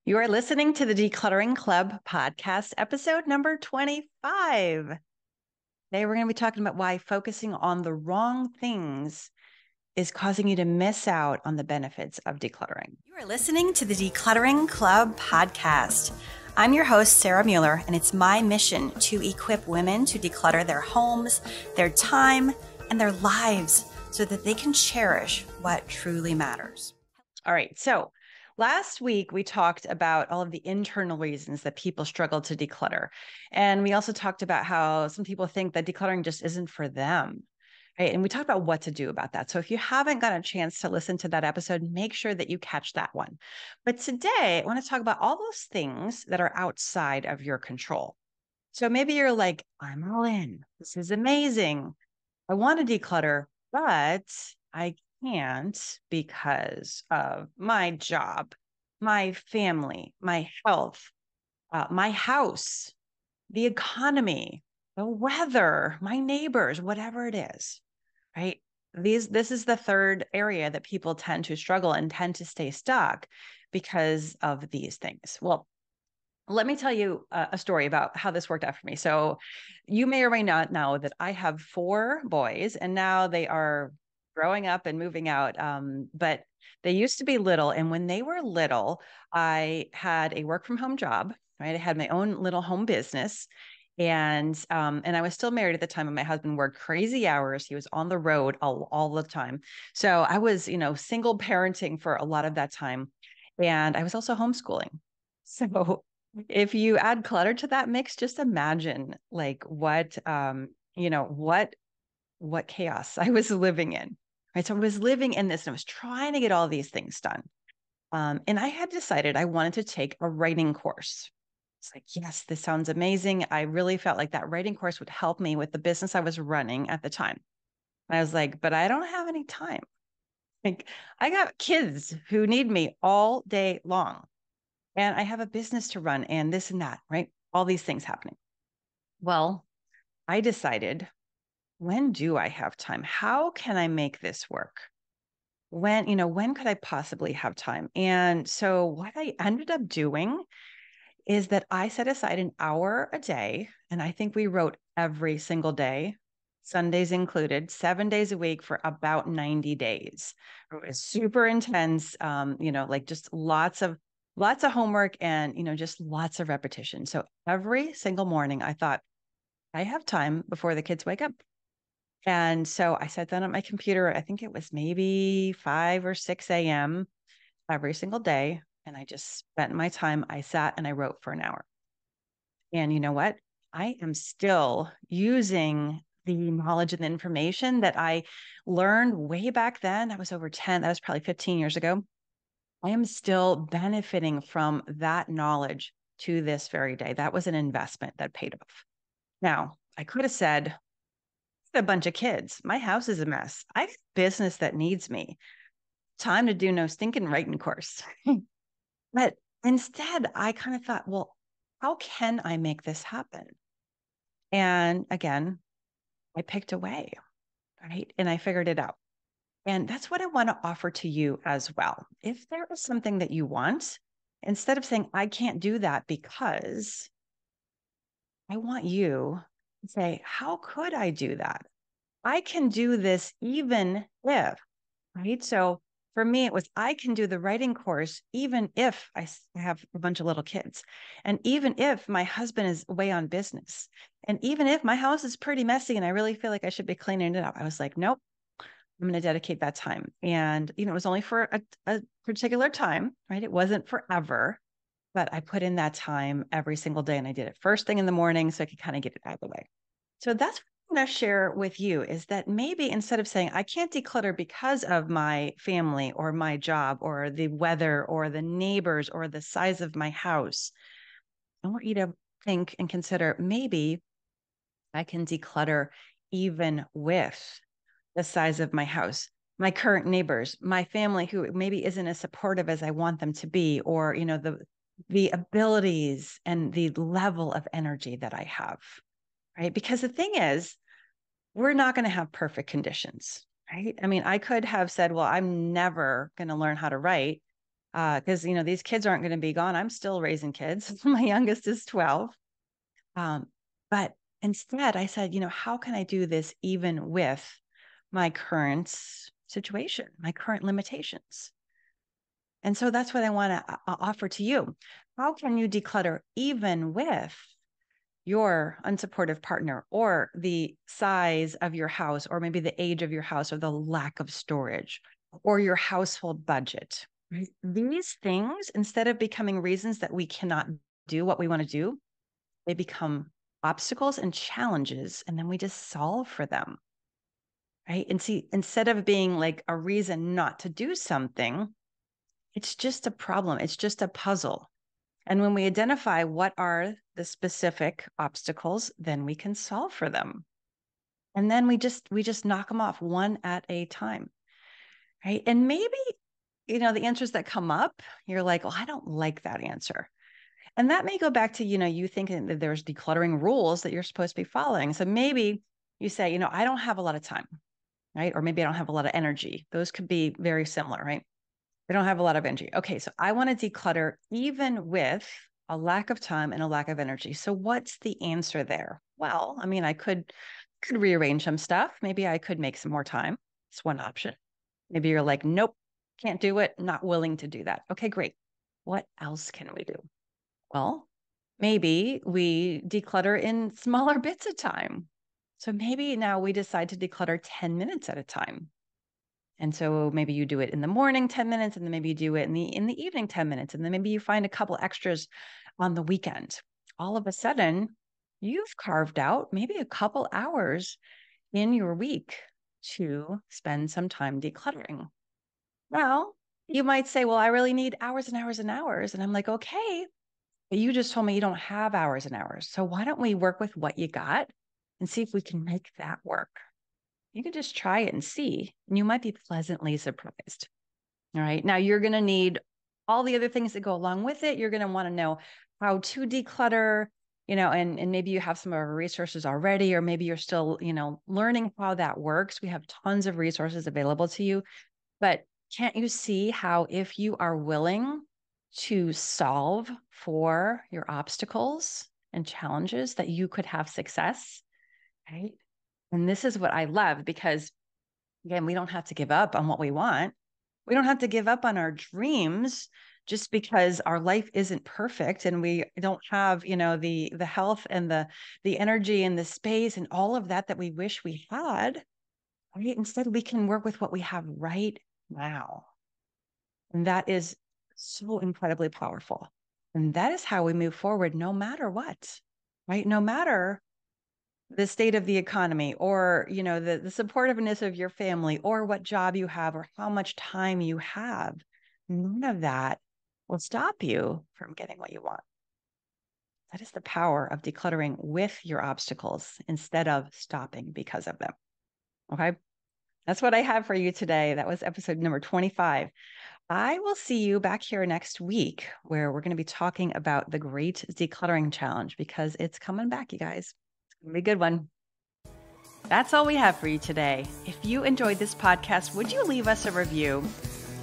You are listening to the Decluttering Club podcast, episode number 25. Today, we're going to be talking about why focusing on the wrong things is causing you to miss out on the benefits of decluttering. You are listening to the Decluttering Club podcast. I'm your host, Sarah Mueller, and it's my mission to equip women to declutter their homes, their time, and their lives so that they can cherish what truly matters. All right, so last week, we talked about all of the internal reasons that people struggle to declutter. And we also talked about how some people think that decluttering just isn't for them. Right? And we talked about what to do about that. So if you haven't got a chance to listen to that episode, make sure that you catch that one. But today, I want to talk about all those things that are outside of your control. So maybe you're like, I'm all in. This is amazing. I want to declutter, but I can't because of my job, my family, my health, my house, the economy, the weather, my neighbors, whatever it is, right? This is the third area that people tend to struggle and tend to stay stuck because of these things. Well, let me tell you a story about how this worked out for me. So you may or may not know that I have 4 boys and now they are growing up and moving out. But they used to be little. And when they were little, I had a work from home job, right? I had my own little home business. And I was still married at the time, and my husband worked crazy hours. He was on the road all the time. So I was, single parenting for a lot of that time. And I was also homeschooling. So if you add clutter to that mix, just imagine like what chaos I was living in. Right. So I was living in this and I was trying to get all these things done. And I had decided I wanted to take a writing course. It's like, yes, this sounds amazing. I really felt like that writing course would help me with the business I was running at the time. And I was like, but I don't have any time. Like, I got kids who need me all day long. And I have a business to run and this and that, right? All these things happening. Well, I decided, when do I have time? How can I make this work? When could I possibly have time? And so what I ended up doing is that I set aside an hour a day, and I think we wrote every single day, Sundays included, 7 days a week for about 90 days. It was super intense, like just lots of homework and, just lots of repetition. So every single morning I thought, I have time before the kids wake up. And so I sat down at my computer. I think it was maybe 5 or 6 a.m. every single day. And I just spent my time. I sat and I wrote for an hour. And you know what? I am still using the knowledge and the information that I learned way back then. That was over 10, that was probably 15 years ago. I am still benefiting from that knowledge to this very day. That was an investment that paid off. Now, I could have said, a bunch of kids. My house is a mess. I have business that needs me. Time to do no stinking writing course. But instead, I kind of thought, well, how can I make this happen? And again, I picked a way, right? And I figured it out. And that's what I want to offer to you as well. If there is something that you want, instead of saying, I can't do that because, I want you to say, how could I do that? I can do this even if, right? So for me, it was, I can do the writing course even if I have a bunch of little kids. And even if my husband is away on business. And even if my house is pretty messy and I really feel like I should be cleaning it up. I was like, nope, I'm going to dedicate that time. And, it was only for a particular time, right? It wasn't forever, but I put in that time every single day and I did it first thing in the morning so I could kind of get it out of the way. So that's what I'm going to share with you is that maybe instead of saying, I can't declutter because of my family or my job or the weather or the neighbors or the size of my house, I want you to think and consider maybe I can declutter even with the size of my house, my current neighbors, my family who maybe isn't as supportive as I want them to be, or, the abilities and the level of energy that I have, right? Because the thing is, we're not going to have perfect conditions, right? I mean, I could have said, well, I'm never going to learn how to write. Because, these kids aren't going to be gone. I'm still raising kids. My youngest is 12. But instead I said, how can I do this even with my current situation, my current limitations? And so that's what I want to offer to you. How can you declutter even with your unsupportive partner, or the size of your house, or maybe the age of your house, or the lack of storage, or your household budget? Right? These things, instead of becoming reasons that we cannot do what we want to do, they become obstacles and challenges, and then we just solve for them. Right? And see, instead of being like a reason not to do something, it's just a problem. It's just a puzzle. And when we identify what are the specific obstacles, then we can solve for them. And then we just knock them off one at a time. Right? And maybe, the answers that come up, you're like, well, I don't like that answer. And that may go back to, you thinking that there's decluttering rules that you're supposed to be following. So maybe you say, I don't have a lot of time, right? Or maybe I don't have a lot of energy. Those could be very similar, right? I don't have a lot of energy. Okay, so I want to declutter even with a lack of time and a lack of energy. So what's the answer there? Well, I could rearrange some stuff. Maybe I could make some more time. It's one option. Maybe you're like, nope, can't do it. Not willing to do that. Okay, great. What else can we do? Well, maybe we declutter in smaller bits of time. So maybe now we decide to declutter 10 minutes at a time. And so maybe you do it in the morning, 10 minutes, and then maybe you do it in the evening, 10 minutes. And then maybe you find a couple extras on the weekend. All of a sudden, you've carved out maybe a couple hours in your week to spend some time decluttering. Well, you might say, well, I really need hours and hours and hours. And I'm like, okay, but you just told me you don't have hours and hours. So why don't we work with what you got and see if we can make that work? You can just try it and see, and you might be pleasantly surprised. All right. Now you're going to need all the other things that go along with it. You're going to want to know how to declutter, and maybe you have some of our resources already, or maybe you're still, learning how that works. We have tons of resources available to you, but can't you see how if you are willing to solve for your obstacles and challenges, that you could have success, right? And this is what I love, because again, we don't have to give up on what we want. We don't have to give up on our dreams just because our life isn't perfect and we don't have, the health and the energy and the space and all of that we wish we had. Right? Instead, we can work with what we have right now. And that is so incredibly powerful. And that is how we move forward no matter what, right? No matter the state of the economy, or, the supportiveness of your family, or what job you have, or how much time you have. None of that will stop you from getting what you want. That is the power of decluttering with your obstacles instead of stopping because of them. Okay. That's what I have for you today. That was episode number 25. I will see you back here next week, where we're going to be talking about the Great Decluttering Challenge, because it's coming back, you guys. It's going to be a good one. That's all we have for you today. If you enjoyed this podcast, would you leave us a review?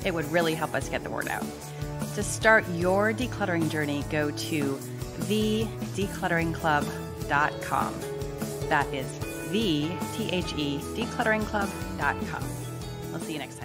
It would really help us get the word out. To start your decluttering journey, go to thedeclutteringclub.com. That is declutteringclub.com. We'll see you next time.